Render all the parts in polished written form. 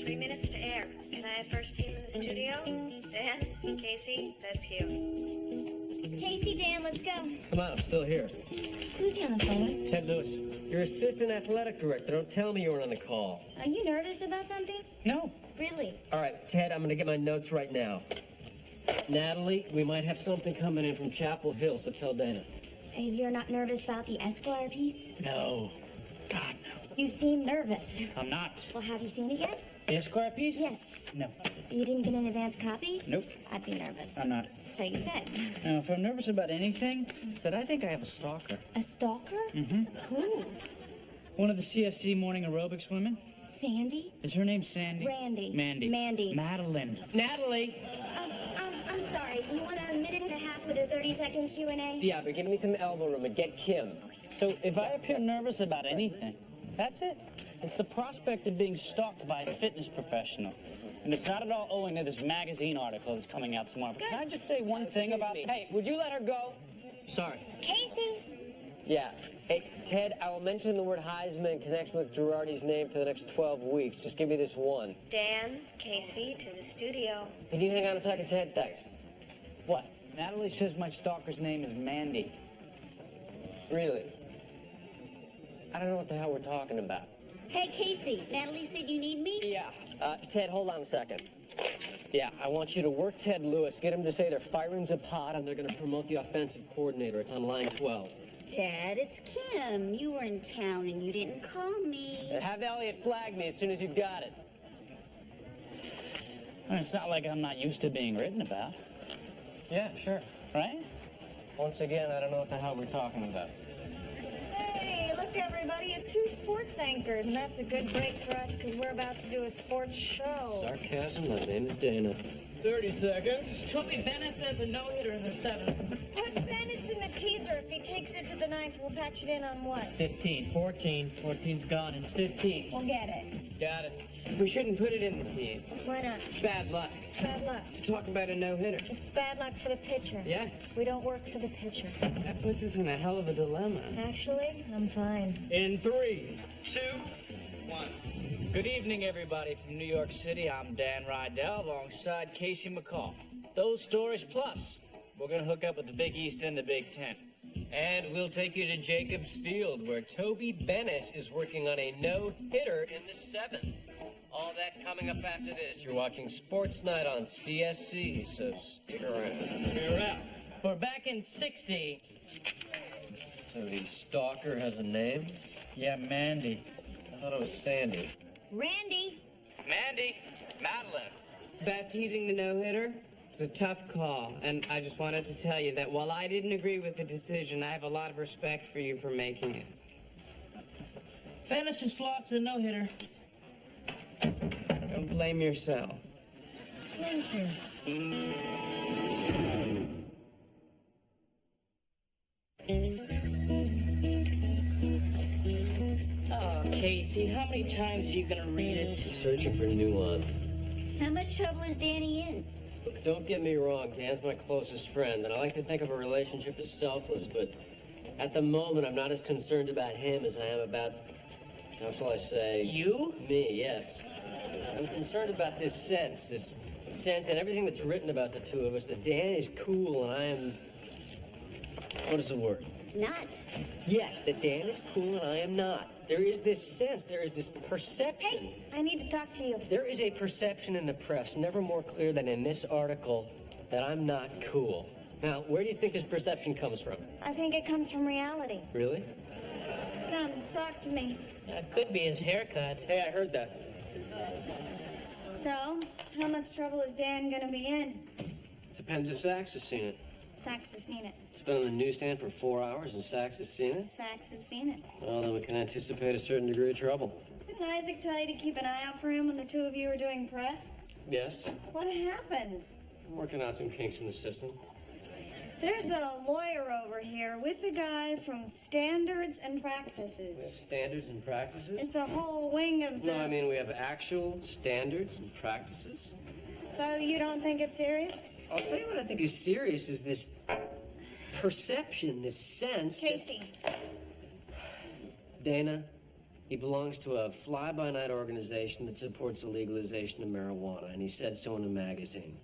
3 minutes to air. Can I have first team in the studio? Dan? Casey? That's you. Casey, Dan, let's go. Come on, I'm still here. Who's he on the phone with? Ted Lewis. Your assistant athletic director. Don't tell me you were on the call. Are you nervous about something? No. Really? All right, Ted, I'm going to get my notes right now. Natalie, we might have something coming in from Chapel Hill, so tell Dana. You're not nervous about the Esquire piece? No. God, no. You seem nervous. I'm not. Well, have you seen it yet? The Esquire piece? Yes. No. You didn't get an advance copy? Nope. I'd be nervous. I'm not. So you said. Now, if I'm nervous about anything, I said I think I have a stalker. A stalker? Mm-hmm. Who? One of the CSC morning aerobics women. Sandy? Is her name Sandy? Randy. Mandy. Mandy. Madeline. Natalie! I'm sorry. You want a minute and a half with a 30-second Q&A? Yeah, but give me some elbow room and get Kim. So if I appear nervous about anything, that's it. It's the prospect of being stalked by a fitness professional. And it's not at all owing to this magazine article that's coming out tomorrow. But can I just say one thing Excuse about... me. Hey, would you let her go? Sorry. Casey? Yeah. Hey, Ted, I will mention the word Heisman in connection with Girardi's name for the next 12 weeks. Just give me this one. Dan? Casey? To the studio. Can you hang on a second, Ted? Thanks. What? Natalie says my stalker's name is Mandy. Really? I don't know what the hell we're talking about. Hey, Casey. Natalie said you need me? Yeah. Ted, hold on a second. Yeah, I want you to work Ted Lewis. Get him to say they're firing Zapata and they're going to promote the offensive coordinator. It's on line 12. Dad, it's Kim. You were in town and you didn't call me. Have Elliot flag me as soon as you've got it. Well, it's not like I'm not used to being written about, Yeah, sure. right? Once again, I don't know what the hell we're talking about. Hey, look, everybody. It's two sports anchors, and that's a good break for us because we're about to do a sports show. Sarcasm, my name is Dana. 30 seconds. Toby Bennett says a no-hitter in the seventh. Put Bennis in the teaser. If he takes it to the ninth, we'll patch it in on what? 15, 14. 14's gone. It's 15. We'll get it. Got it. We shouldn't put it in the tees. Why not? It's bad luck It's bad luck. to talk about a no-hitter. It's bad luck for the pitcher. Yes. We don't work for the pitcher. That puts us in a hell of a dilemma. Actually, I'm fine. In 3, 2, 1. Good evening, everybody from New York City. I'm Dan Rydell alongside Casey McCall. Those stories plus, we're going to hook up with the Big East and the Big Ten. And we'll take you to Jacobs Field, where Toby Bennis is working on a no-hitter in the seventh. All that coming up after this. You're watching Sports Night on CSC, so stick around. We're out. We're back in 60. So the stalker has a name? Yeah, Mandy. I thought it was Sandy. Randy? Mandy. Madeline. About teasing the no-hitter? It's a tough call, and I just wanted to tell you that while I didn't agree with the decision, I have a lot of respect for you for making it. Bennis just lost a no-hitter. Don't blame yourself. Thank you. Oh, Casey, how many times are you going to read it? Searching for nuance. How much trouble is Danny in? Look, don't get me wrong, Dan's my closest friend, and I like to think of a relationship as selfless, but at the moment, I'm not as concerned about him as I am about, how shall I say? You? Me, yes. I'm concerned about this sense and everything that's written about the two of us, that Dan is cool and I am, what is the word? Not. Yes, that Dan is cool and I am not. There is this sense, there is this perception. Hey, I need to talk to you. There is a perception in the press, never more clear than in this article, that I'm not cool. Now, where do you think this perception comes from? I think it comes from reality. Really? Come, talk to me. That could be his haircut. Hey, I heard that. So, how much trouble is Dan gonna be in? Depends if Sachs has seen it. Sachs has seen it. It's been on the newsstand for 4 hours and Sachs has seen it. Sachs has seen it. Well, then we can anticipate a certain degree of trouble. Didn't Isaac tell you to keep an eye out for him when the two of you were doing press? Yes? What happened? I'm working out some kinks in the system. There's a lawyer over here with a guy from Standards and Practices. Standards and practices? It's a whole wing of the... No, I mean, we have actual standards and practices. So you don't think it's serious? I'll tell you what I think is serious is this perception, this sense. Casey. Dana, He belongs to a fly-by-night organization that supports the legalization of marijuana, and he said so in a magazine.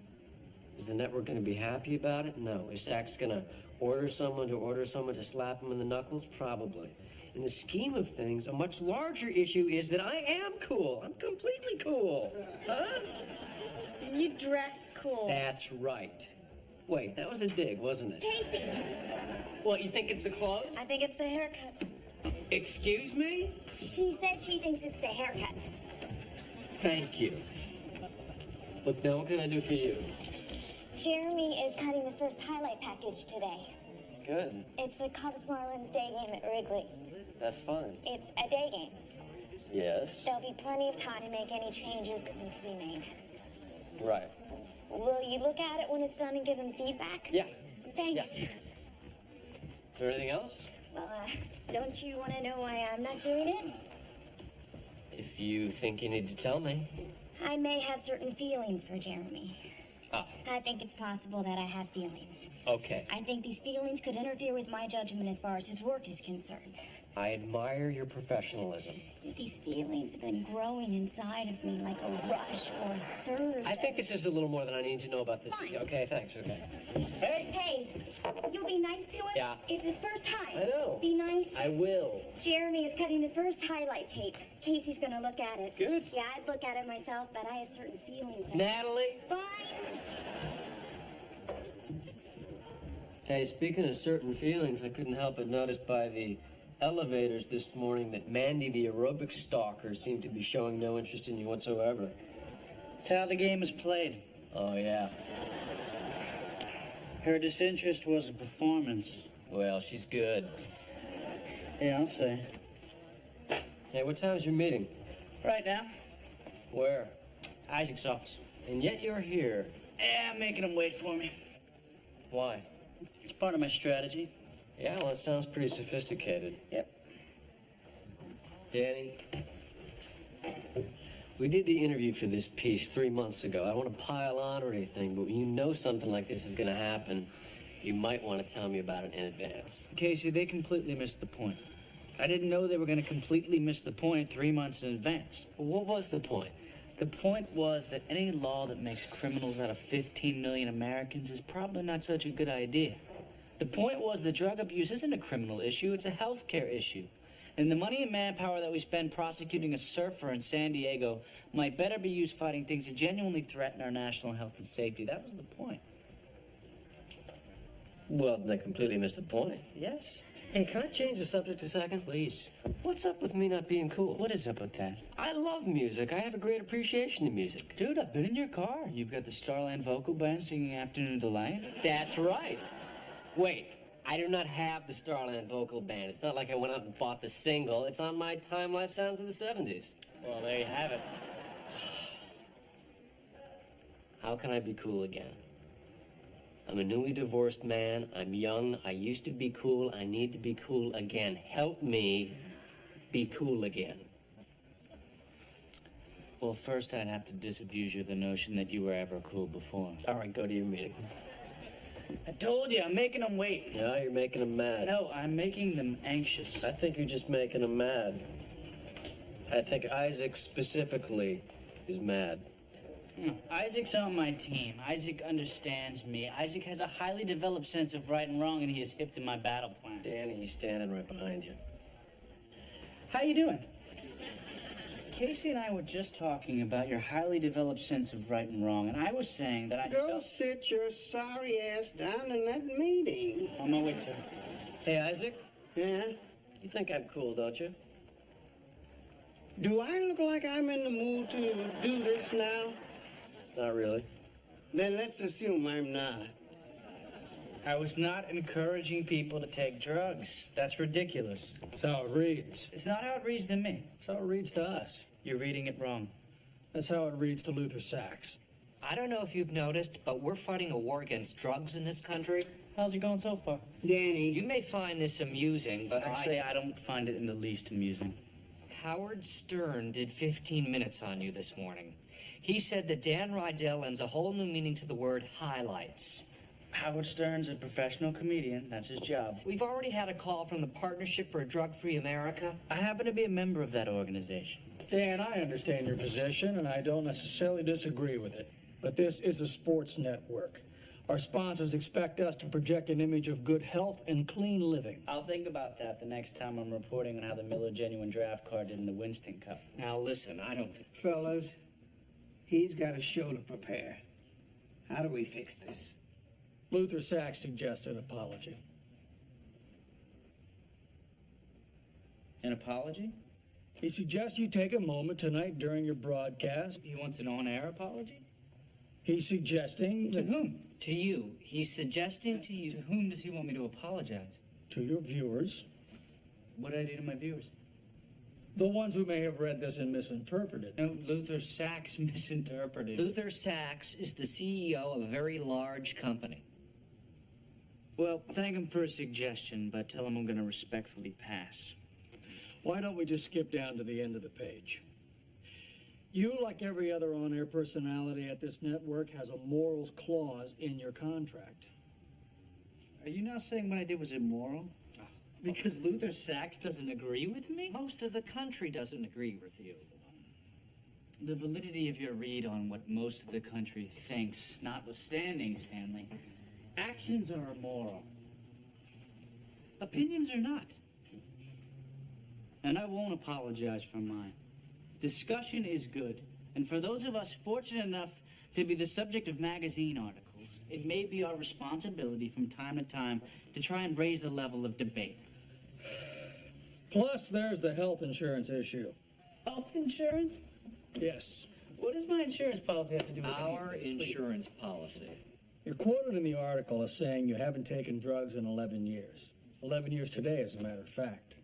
Is the network going to be happy about it? No. Is Sachs going to order someone to slap him in the knuckles? Probably. In the scheme of things, a much larger issue is that I am cool. I'm completely cool. Huh? You dress cool. That's right. Wait, that was a dig, wasn't it? Casey, What, you think it's the clothes? I think it's the haircut. Excuse me? she said she thinks it's the haircut. Thank you. Look, now what can I do for you? Jeremy is cutting his first highlight package today. Good. It's the Cubs Marlins day game at Wrigley. That's fine. It's a day game. Yes. There'll be plenty of time to make any changes that need to be made. Right. Will you look at it when it's done and give him feedback? Yeah. Thanks. Yeah. Is there anything else? Well, don't you want to know why I'm not doing it? If you think you need to tell me. I may have certain feelings for Jeremy. Ah, I think it's possible that I have feelings. okay. I think these feelings could interfere with my judgment as far as his work is concerned. I admire your professionalism. These feelings have been growing inside of me like a rush or a surge. I think this is a little more than I need to know about this. Fine. Okay, thanks. Okay. Hey, you'll be nice to him? Yeah. It's his first time. I know. Be nice. I will. Jeremy is cutting his first highlight tape. Casey's gonna look at it. Good. Yeah, I'd look at it myself, but I have certain feelings. Natalie? Fine. Hey, speaking of certain feelings, I couldn't help but notice by the elevators this morning that Mandy, the aerobic stalker, seemed to be showing no interest in you whatsoever. It's how the game is played. Oh, yeah. Her disinterest was a performance. Well, she's good. Yeah, I'll say. Hey, what time's your meeting? Right now, Where? Isaac's office. And yet you're here. Yeah, I'm making him wait for me. Why? It's part of my strategy. Yeah, well, it sounds pretty sophisticated. Yep. Danny, we did the interview for this piece 3 months ago. I don't want to pile on or anything, but when you know something like this is going to happen, you might want to tell me about it in advance. Casey, they completely missed the point. I didn't know they were going to completely miss the point 3 months in advance. What was the point? The point was that any law that makes criminals out of 15 million Americans is probably not such a good idea. The point was that drug abuse isn't a criminal issue, it's a healthcare issue. And the money and manpower that we spend prosecuting a surfer in San Diego might better be used fighting things that genuinely threaten our national health and safety. That was the point. Well, they completely missed the point. Yes. Hey, can I change the subject a second? Please. What's up with me not being cool? What is up with that? I love music. I have a great appreciation of music. Dude, I've been in your car. You've got the Starland Vocal Band singing Afternoon Delight. That's right. Wait, I do not have the Starland Vocal Band. It's not like I went out and bought the single. It's on my Time Life Sounds of the 70s. Well, there you have it. How can I be cool again? I'm a newly divorced man. I'm young. I used to be cool. I need to be cool again. Help me be cool again. Well, first I'd have to disabuse you of the notion that you were ever cool before. All right, go to your meeting. I told you, I'm making them wait. Yeah, you're making them mad. No, I'm making them anxious. I think you're just making them mad. I think Isaac specifically is mad. Isaac's on my team. Isaac understands me. Isaac has a highly developed sense of right and wrong, and he is hip to my battle plan. Danny, he's standing right behind you. How you doing? Casey and I were just talking about your highly developed sense of right and wrong, and I was saying that I Go felt... sit your sorry ass down in that meeting. On my way, sir. Hey, Isaac, Yeah? you think I'm cool, don't you? Do I look like I'm in the mood to do this now? Not really. Then let's assume I'm not. I was not encouraging people to take drugs. That's ridiculous. That's how it reads. It's not how it reads to me. That's how it reads to us. You're reading it wrong. That's how it reads to Luther Sachs. I don't know if you've noticed, but we're fighting a war against drugs in this country. How's it going so far? Danny, You may find this amusing, but Actually, I don't find it in the least amusing. Howard Stern did 15 minutes on you this morning. He said that Dan Rydell lends a whole new meaning to the word highlights. Howard Stern's a professional comedian. That's his job. We've already had a call from the Partnership for a Drug-Free America. I happen to be a member of that organization. Dan, I understand your position, and I don't necessarily disagree with it. But this is a sports network. Our sponsors expect us to project an image of good health and clean living. I'll think about that the next time I'm reporting on how the Miller Genuine Draft card did in the Winston Cup. Now listen, I don't think... Fellas, he's got a show to prepare. How do we fix this? Luther Sachs suggests an apology. An apology? He suggests you take a moment tonight during your broadcast. He wants an on-air apology? He's suggesting To that whom? To you. He's suggesting to you... To whom does he want me to apologize? to your viewers, What did I do to my viewers? the ones who may have read this and misinterpreted. No, Luther Sachs misinterpreted. Luther Sachs is the CEO of a very large company. Well, thank him for his suggestion, but tell him I'm going to respectfully pass. Why don't we just skip down to the end of the page? You, like every other on-air personality at this network, has a morals clause in your contract. Are you now saying what I did was immoral? Because Luther Sachs doesn't agree with me? Most of the country doesn't agree with you. The validity of your read on what most of the country thinks, notwithstanding, Stanley, actions are immoral. Opinions are not. And I won't apologize for mine. Discussion is good. And for those of us fortunate enough to be the subject of magazine articles, it may be our responsibility from time to time to try and raise the level of debate. Plus, there's the health insurance issue. Health insurance? Yes. What does my insurance policy have to do with Our insurance policy. You're quoted in the article as saying you haven't taken drugs in 11 years. 11 years today, as a matter of fact.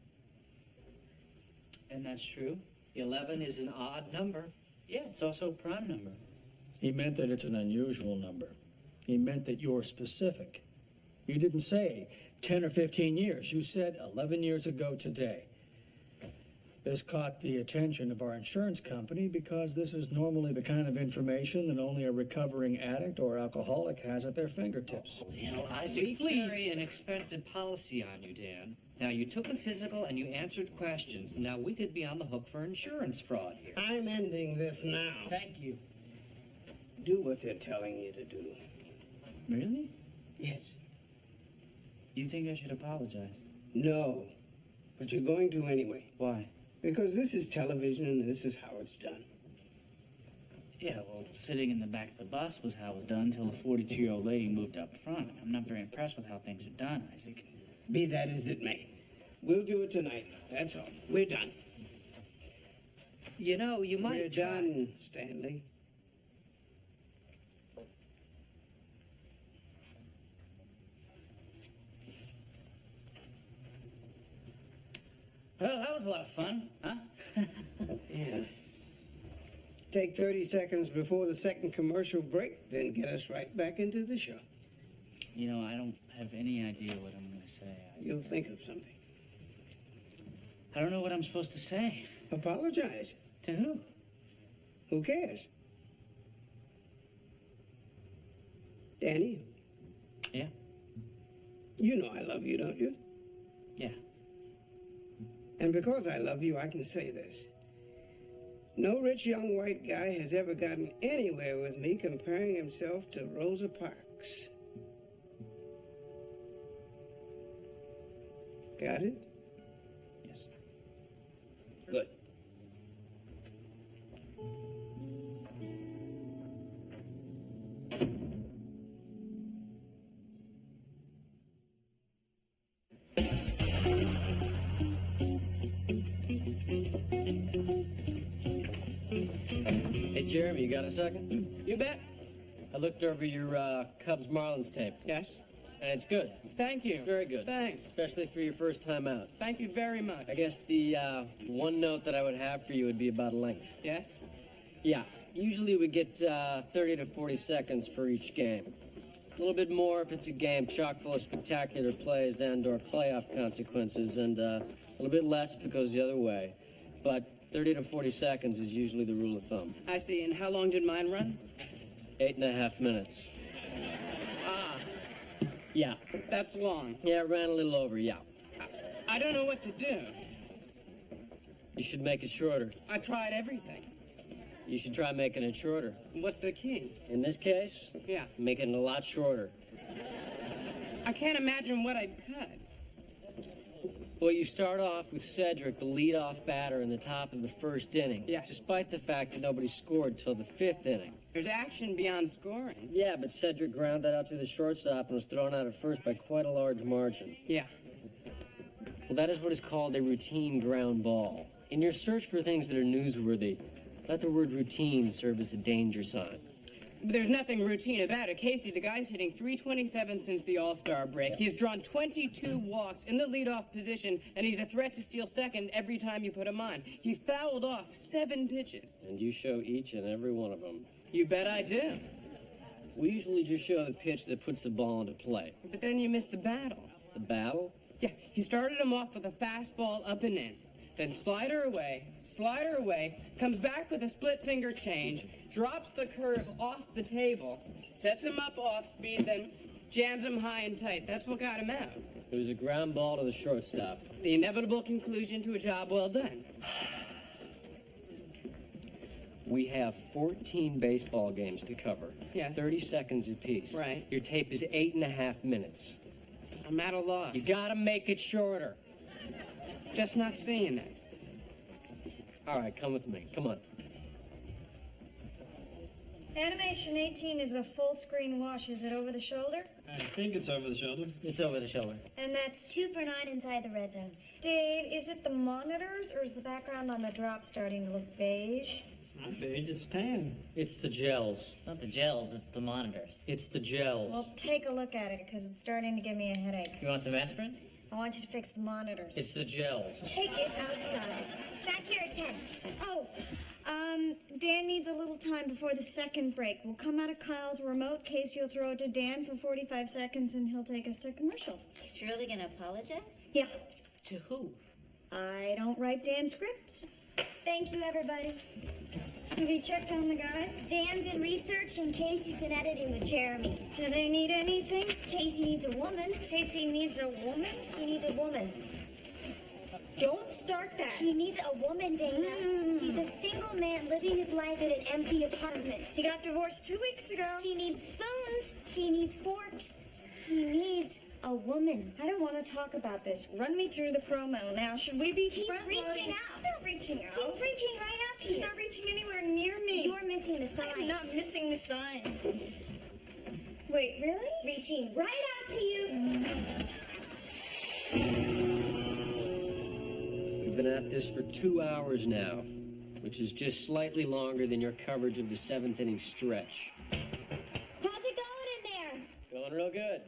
And that's true? 11 is an odd number. Yeah, it's also a prime number. He meant that it's an unusual number. He meant that you're specific. You didn't say 10 or 15 years. You said 11 years ago today. This caught the attention of our insurance company because this is normally the kind of information that only a recovering addict or alcoholic has at their fingertips. You know, We Isaac, carry please. an expensive policy on you, Dan. Now, you took a physical and you answered questions. Now, we could be on the hook for insurance fraud here. I'm ending this now. Thank you. Do what they're telling you to do. Really? Yes. You think I should apologize? No. But you're going to anyway. Why? Because this is television and this is how it's done. Yeah, well, sitting in the back of the bus was how it was done until a 42-year-old lady moved up front. I'm not very impressed with how things are done, Isaac. Be that as it may. We'll do it tonight. That's all. We're done. You know, you might We're try- done, Stanley. Well, that was a lot of fun, huh? Yeah. Take 30 seconds before the second commercial break, then get us right back into the show. You know, I don't have any idea what I'm going to say. You'll think of something. I don't know what I'm supposed to say. Apologize. To who? Who cares? Danny, Yeah? you know I love you, don't you? Yeah. And because I love you, I can say this. No rich young white guy has ever gotten anywhere with me comparing himself to Rosa Parks. Got it? Yes. Good. Hey, Jeremy, you got a second? You bet. I looked over your Cubs Marlins tape, Yes. and it's good. Thank you. Very good. Thanks. Especially for your first time out. Thank you very much. I guess the one note that I would have for you would be about length. Yes? Yeah, usually we get 30 to 40 seconds for each game. A little bit more if it's a game chock full of spectacular plays and or playoff consequences, and a little bit less if it goes the other way. But 30 to 40 seconds is usually the rule of thumb. I see. And how long did mine run? 8.5 minutes. Ah. Yeah. That's long. Yeah, it ran a little over, yeah. I don't know what to do. You should make it shorter. I tried everything. You should try making it shorter. What's the key? In this case, Yeah. making it a lot shorter. I can't imagine what I'd cut. Well, you start off with Cedric, the leadoff batter in the top of the first inning. Yeah. Despite the fact that nobody scored till the 5th inning. There's action beyond scoring. Yeah, but Cedric ground that out to the shortstop and was thrown out at first by quite a large margin. Yeah. Well, that is what is called a routine ground ball. In your search for things that are newsworthy, let the word routine serve as a danger sign. But there's nothing routine about it. Casey, the guy's hitting .327 since the All-Star break. He's drawn 22 walks in the leadoff position, and he's a threat to steal second every time you put him on. He fouled off 7 pitches. And you show each and every one of them. You bet I do. We usually just show the pitch that puts the ball into play. But then you missed the battle. The battle? Yeah, he started him off with a fastball up and in. Then slider away, comes back with a split finger change, drops the curve off the table, sets him up off speed, then jams him high and tight. That's what got him out. It was a ground ball to the shortstop. The inevitable conclusion to a job well done. We have 14 baseball games to cover. Yeah. 30 seconds apiece. Right. Your tape is 8.5 minutes. I'm at a loss. You gotta make it shorter. Just not seeing it. All right, come with me. Come on. Animation 18 is a full screen wash. Is it over the shoulder? I think it's over the shoulder. It's over the shoulder. And that's 2 for 9 inside the red zone. Dave, is it the monitors or is the background on the drop starting to look beige? It's not beige, it's tan. It's the gels. It's not the gels, it's the monitors. It's the gels. Well, take a look at it because it's starting to give me a headache. You want some aspirin? I want you to fix the monitors. It's the gels. Take it outside. Back here at 10. Oh, Dan needs a little time before the second break. We'll come out of Kyle's remote. Casey will throw it to Dan for 45 seconds and he'll take us to commercial. He's really gonna apologize? Yeah. To who? I don't write Dan scripts. Thank you, everybody. Have you checked on the guys? Dan's in research and Casey's in editing with Jeremy. Do they need anything? Casey needs a woman. Casey needs a woman? He needs a woman. Don't start that. He needs a woman, Dana. He's a single man living his life in an empty apartment. He got divorced 2 weeks ago. He needs spoons. He needs forks. He needs a woman. I don't want to talk about this. Run me through the promo now. Should we be He's front-loading? reaching out. He's not reaching out. He's reaching right out to He's you. not reaching anywhere near me. You're missing the sign. I'm not missing the sign. Wait, really? Reaching right out to you. We've been at this for 2 hours now, which is just slightly longer than your coverage of the 7th inning stretch. How's it going in there? Going real good.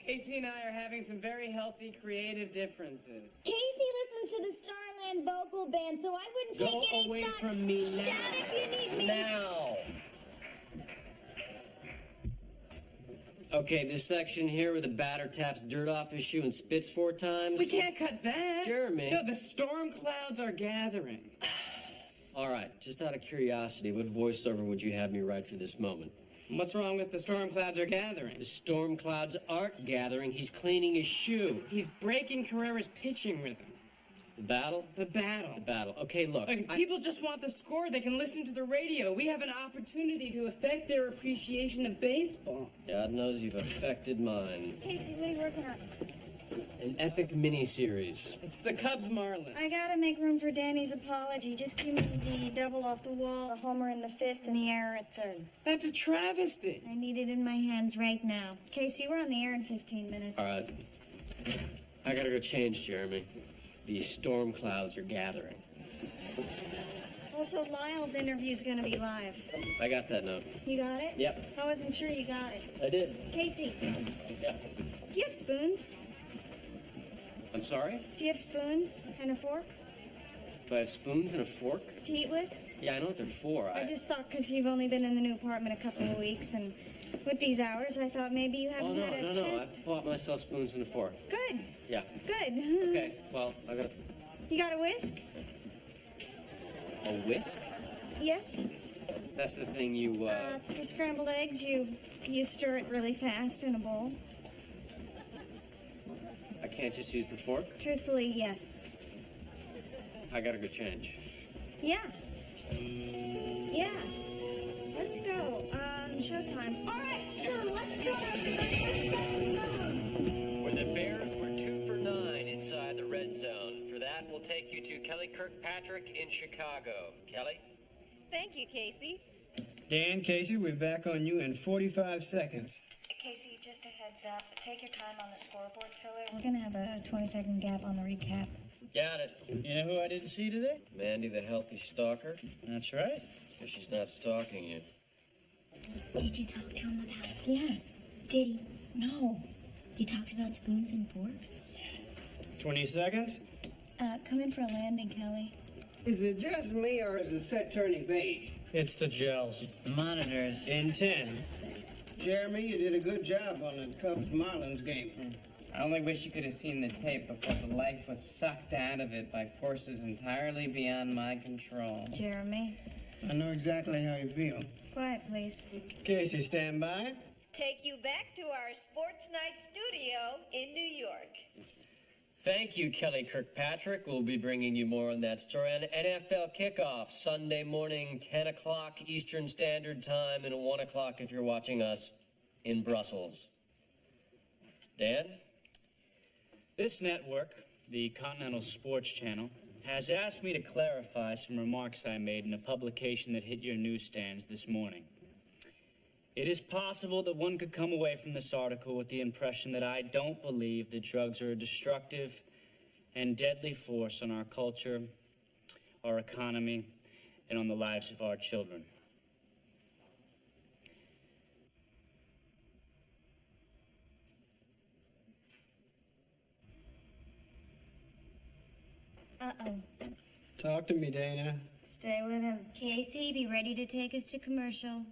Casey and I are having some very healthy creative differences. Casey listens to the Starland Vocal Band, so I wouldn't Go take any away stock. from me now. Shout if you need me. Now. Okay, this section here where the batter taps dirt off his shoe and spits 4 times. We can't cut that. Jeremy. No, the storm clouds are gathering. All right, just out of curiosity, what voiceover would you have me write for this moment? What's wrong with the storm clouds are gathering? The storm clouds aren't gathering. He's cleaning his shoe. He's breaking Carrera's pitching rhythm. The battle? The battle. The battle. Okay, look. Like, if people just want the score, they can listen to the radio. We have an opportunity to affect their appreciation of baseball. God knows you've affected mine. Casey, what are you working on? An epic mini-series. It's the Cubs Marlins. I gotta make room for Danny's apology. Just give me the double off the wall, the homer in the 5th, and the error at 3rd. That's a travesty. I need it in my hands right now. Casey, we're on the air in 15 minutes. All right. I gotta go change, Jeremy. These storm clouds are gathering. Also, Lyle's interview's gonna be live. I got that note. You got it? Yep. I wasn't sure you got it. I did. Casey, Yeah. do you have spoons? I'm sorry? Do you have spoons and a fork Do I have spoons and a fork? to eat with? Yeah, I know what they're for. I just thought because you've only been in the new apartment a couple of weeks, and with these hours, I thought maybe you Oh, haven't no, had a no, no. chance. I've bought myself spoons and a fork. Good, Yeah. good. Okay, well, I got You got a whisk? a whisk. Yes. That's the thing you, For scrambled eggs, you stir it really fast in a bowl. Can't just use the fork? Truthfully, yes. I gotta go change. Yeah. Yeah. Let's go. Showtime. All right, let's go, everybody. Let's go. Where the Bears were 2 for 9 inside the red zone. For that, we'll take you to Kelly Kirkpatrick in Chicago. Kelly? Thank you, Casey. Dan, Casey, we're back on you in 45 seconds. Casey, just a heads up. Take your time on the scoreboard filler. We're going to have a 20-second gap on the recap. Got it. You know who I didn't see today? Mandy, the healthy stalker. That's right. So she's not stalking you. Did you talk to him about it? Yes. Did he? No. You talked about spoons and forks? Yes. 20 seconds. Come in for a landing, Kelly. Is it just me or is the set turning beige? It's the gels. It's the monitors. In 10. Jeremy, you did a good job on the Cubs-Marlins game. I only wish you could have seen the tape before the life was sucked out of it by forces entirely beyond my control. Jeremy. I know exactly how you feel. Quiet, please. Casey, stand by. Take you back to our Sports Night studio in New York. Thank you, Kelly Kirkpatrick. We'll be bringing you more on that story on NFL Kickoff, Sunday morning, 10 o'clock Eastern Standard Time, and 1 o'clock if you're watching us in Brussels. Dan? This network, the Continental Sports Channel, has asked me to clarify some remarks I made in a publication that hit your newsstands this morning. It is possible that one could come away from this article with the impression that I don't believe that drugs are a destructive and deadly force on our culture, our economy, and on the lives of our children. Uh-oh. Talk to me, Dana. Stay with him. Casey, be ready to take us to commercial.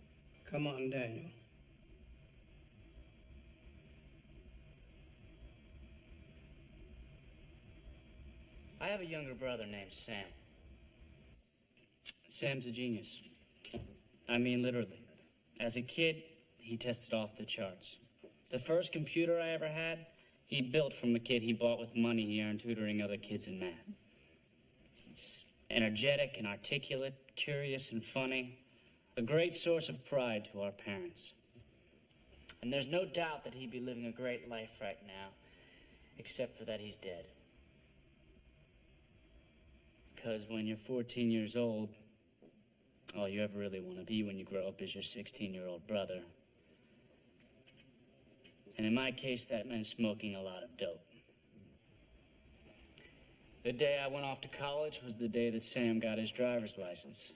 Come on, Daniel. I have a younger brother named Sam. Sam's a genius. I mean, literally. As a kid, he tested off the charts. The first computer I ever had, he built from a kit he bought with money he earned tutoring other kids in math. He's energetic and articulate, curious and funny, a great source of pride to our parents. And there's no doubt that he'd be living a great life right now, except for that he's dead. Because when you're 14 years old, all you ever really want to be when you grow up is your 16-year-old brother. And in my case, that meant smoking a lot of dope. The day I went off to college was the day that Sam got his driver's license.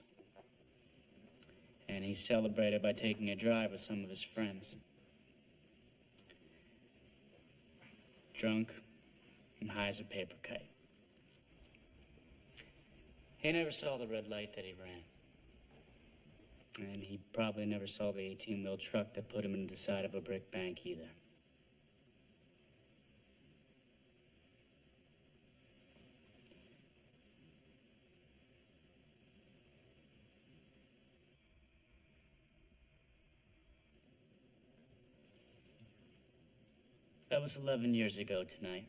And he celebrated by taking a drive with some of his friends. Drunk and high as a paper kite. He never saw the red light that he ran. And he probably never saw the 18-wheel truck that put him into the side of a brick bank either. That was 11 years ago tonight.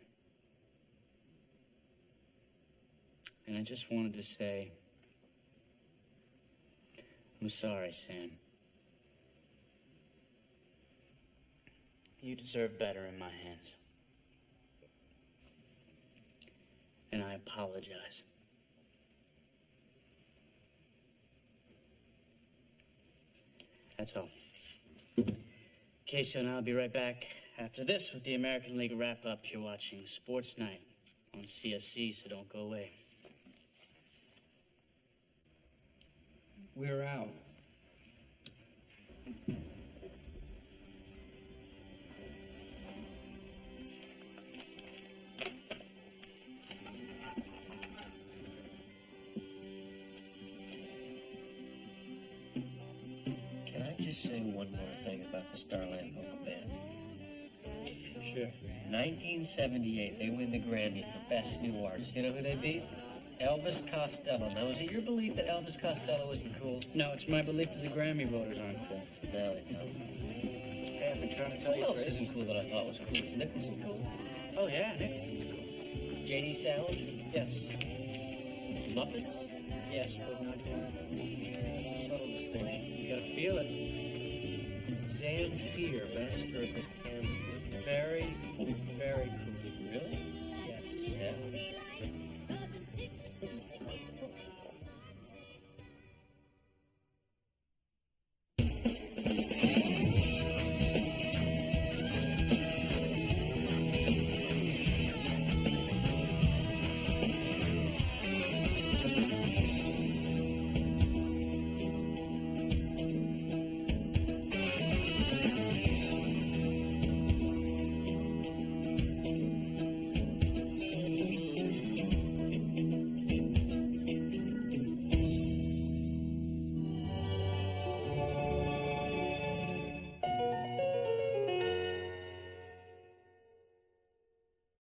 And I just wanted to say, I'm sorry, Sam. You deserve better in my hands. And I apologize. That's all. Casey and I'll be right back after this with the American League wrap-up. You're watching Sports Night on CSC, so don't go away. We're out. Can I just say one more thing about the Starland Vocal Band? Sure. 1978, they win the Grammy for Best New Artist. You know who they beat? Elvis Costello. Now, is it your belief that Elvis Costello isn't cool? No, it's my belief that the Grammy voters aren't cool. No, they don't. Hey, I've been trying to tell Who you. else Chris. isn't cool that I thought was cool? Is Nicholson cool? Oh, yeah, Nick's. JD Sound? Yes. Muppets? Yes, but not It's a subtle distinction. you gotta feel it. Zanfir, master of the pan flute. Very, very cool. Really? Yes. Yeah.